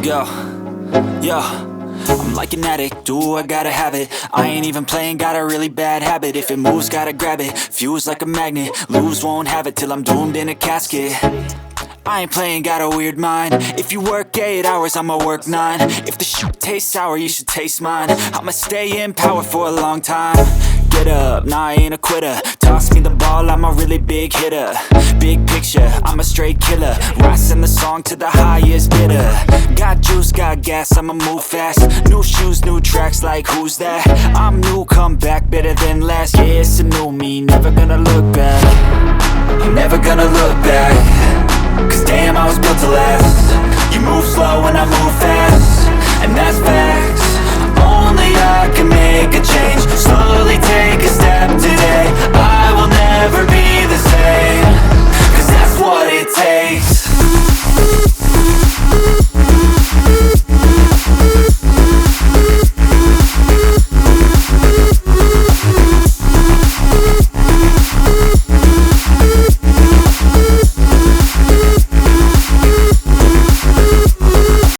Let's go. Yo, I'm like an addict, do I gotta have it. I ain't even playing, got a really bad habit. If it moves, gotta grab it, fuse like a magnet. Lose, won't have it till I'm doomed in a casket. I ain't playing, got a weird mind. If you work 8 hours, I'ma work 9. If the shit tastes sour, you should taste mine. I'ma stay in power for a long time. Get up, nah, I ain't a quitter. Toss me the ball, I'm a really big hitter. Big picture, I'm a straight killer. Rising the song to the highest bidder. Got juice, got gas, I'ma move fast. New shoes, new tracks, like who's that? I'm new, come back, better than last. Yeah, it's a new me, never gonna look back. I'm never gonna look back. Cause damn, I was built to last. You move slow and I move fast, and that's facts. Only I can make a change. Slowly take a step today. I will